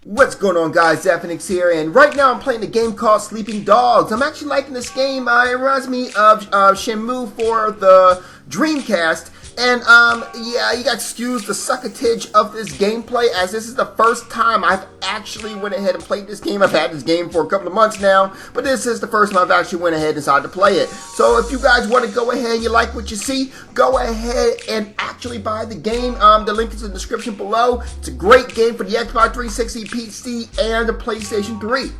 What's going on, guys? Zephyrnix here, and right now I'm playing a game called Sleeping Dogs. I'm actually liking this game. It reminds me of Shenmue for the Dreamcast. And yeah, you got to excuse the suckatage of this gameplay, as this is the first time I've actually went ahead and played this game. I've had this game for a couple of months now, but this is the first time I've actually went ahead and decided to play it. So if you guys want to go ahead and you like what you see, go ahead and actually buy the game. The link is in the description below. It's a great game for the Xbox 360, PC, and the PlayStation 3.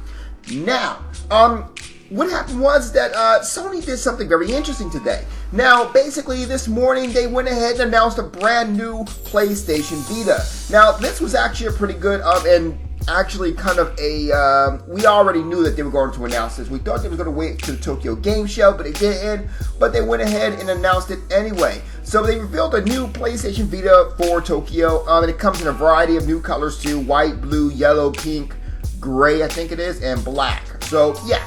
Now, what happened was that Sony did something very interesting today. Now, basically, this morning they went ahead and announced a brand new PlayStation Vita. Now, this was actually a pretty good and actually kind of a, we already knew that they were going to announce this. We thought they were going to wait to the Tokyo Game Show, but they didn't. But they went ahead and announced it anyway. So they revealed a new PlayStation Vita for Tokyo, and it comes in a variety of new colors too: white, blue, yellow, pink, gray, I think it is, and black. So yeah.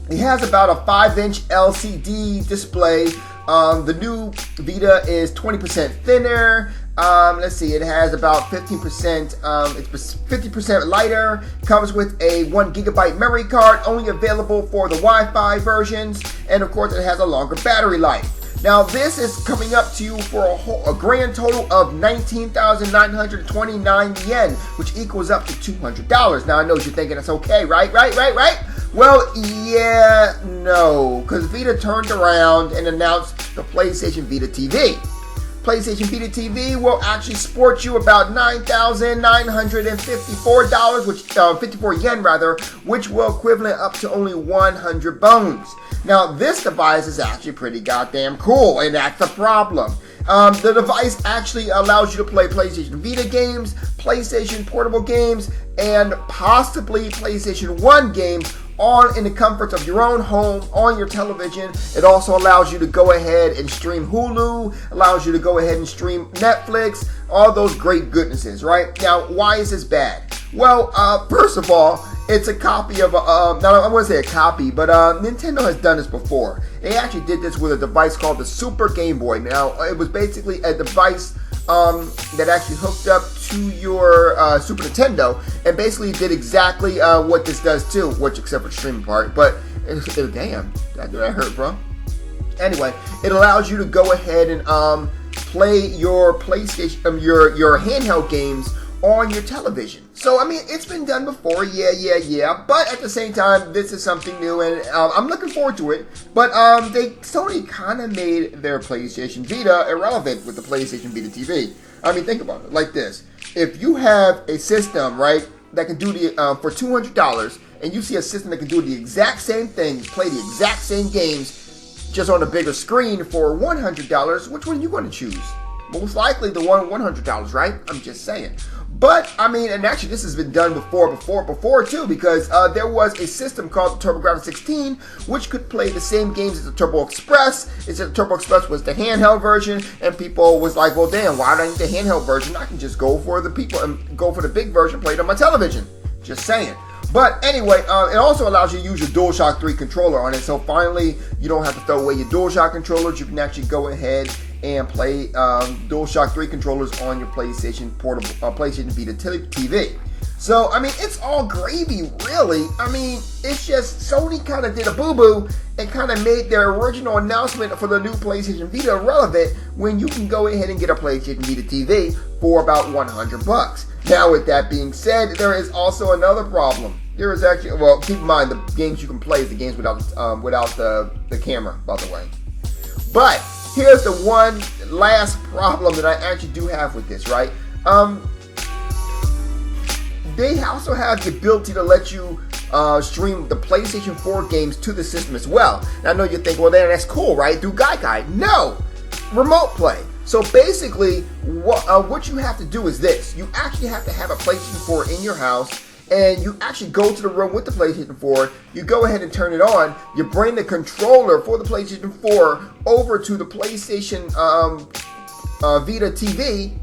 It has about a 5-inch LCD display. The new Vita is 20% thinner. Let's see, it has about 15%, it's 50% lighter. Comes with a 1 gigabyte memory card, only available for the Wi-Fi versions. And of course, it has a longer battery life. Now, this is coming up to you for a grand total of 19,929 yen, which equals up to $200. Now, I know you're thinking that's okay, right? Well, yeah, no, because Vita turned around and announced the PlayStation Vita TV. PlayStation Vita TV will actually sport you about $9,954, which 54 yen rather, which will equivalent up to only 100 bones. Now, this device is actually pretty goddamn cool, and that's the problem. The device actually allows you to play PlayStation Vita games, PlayStation Portable games, and possibly PlayStation 1 games all in the comforts of your own home on your television. It also allows you to go ahead and stream Hulu, allows you to go ahead and stream Netflix, all those great goodnesses, right? Now, why is this bad? Well, first of all, it's a copy of, now I wouldn't say a copy, but Nintendo has done this before. They actually did this with a device called the Super Game Boy. Now, it was basically a device that actually hooked up to your Super Nintendo, and basically did exactly what this does too, which except for the streaming part. But damn, that hurt, bro. Anyway, it allows you to go ahead and play your PlayStation, your handheld games on your television. So, I mean, it's been done before, yeah. But at the same time, this is something new, and I'm looking forward to it. But Sony kind of made their PlayStation Vita irrelevant with the PlayStation Vita TV. I mean, think about it like this: if you have a system, right, that can do the for $200, and you see a system that can do the exact same thing, play the exact same games, just on a bigger screen for $100, which one are you going to choose? Most likely the one $100, right? I'm just saying. But, I mean, and actually this has been done before too, because there was a system called the TurboGrafx 16, which could play the same games as the Turbo Express. It's that the Turbo Express was the handheld version, and people was like, well, damn, why do I need the handheld version? I can just go for the big version, play it on my television. Just saying. But anyway, it also allows you to use your DualShock 3 controller on it. So finally, you don't have to throw away your DualShock controllers. You can actually go ahead and play DualShock 3 controllers on your PlayStation Portable, PlayStation Vita TV. So, I mean, it's all gravy, really. I mean, it's just Sony kind of did a boo-boo and kind of made their original announcement for the new PlayStation Vita irrelevant when you can go ahead and get a PlayStation Vita TV for about $100. Now, with that being said, there is also another problem. There is actually, well, keep in mind the games you can play is the games without the camera, by the way. But here's the one last problem that I actually do have with this, right? They also have the ability to let you stream the PlayStation 4 games to the system as well. And I know you think, well, then that's cool, right? Through Gaikai. No! Remote play. So basically, what you have to do is this. You actually have to have a PlayStation 4 in your house, and you actually go to the room with the PlayStation 4, you go ahead and turn it on, you bring the controller for the PlayStation 4 over to the PlayStation Vita TV,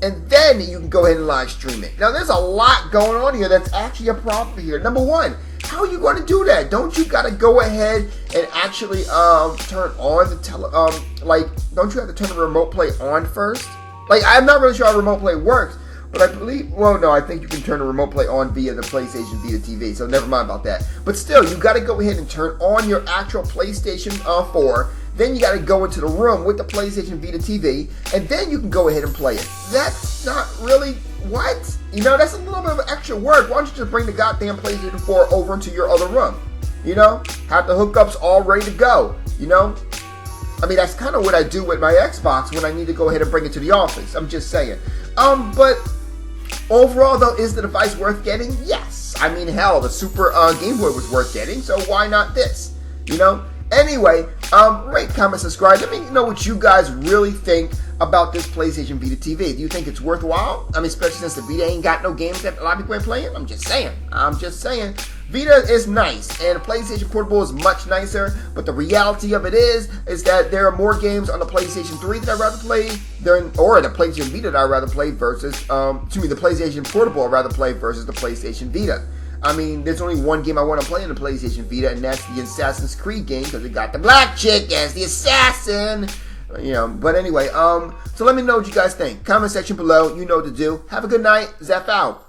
and then you can go ahead and live stream it. Now, there's a lot going on here that's actually a problem here. Number one, how are you going to do that? Don't you got to go ahead and actually turn on the don't you have to turn the remote play on first? Like, I'm not really sure how remote play works, But I believe, well, no, I think you can turn the remote play on via the PlayStation Vita TV, so never mind about that. But still, you got to go ahead and turn on your actual PlayStation 4. Then you got to go into the room with the PlayStation Vita TV, and then you can go ahead and play it. That's not really, what? You know, that's a little bit of extra work. Why don't you just bring the goddamn PlayStation 4 over into your other room? You know, have the hookups all ready to go, you know? I mean, that's kind of what I do with my Xbox when I need to go ahead and bring it to the office. I'm just saying. But overall, though, is the device worth getting? Yes. I mean, hell, the Super Game Boy was worth getting, so why not this? You know? Anyway, rate, comment, subscribe. Let me know what you guys really think about this PlayStation Vita TV. Do you think it's worthwhile? I mean, especially since the Vita ain't got no games that a lot of people ain't playing. I'm just saying. Vita is nice, and the PlayStation Portable is much nicer, but the reality of it is that there are more games on the PlayStation 3 that I'd rather play or the PlayStation Vita that I'd rather play versus, the PlayStation Portable I'd rather play versus the PlayStation Vita. I mean, there's only one game I want to play in the PlayStation Vita, and that's the Assassin's Creed game, because it got the black chick as the assassin. You know, but anyway, so let me know what you guys think. Comment section below. You know what to do. Have a good night. Zeph out.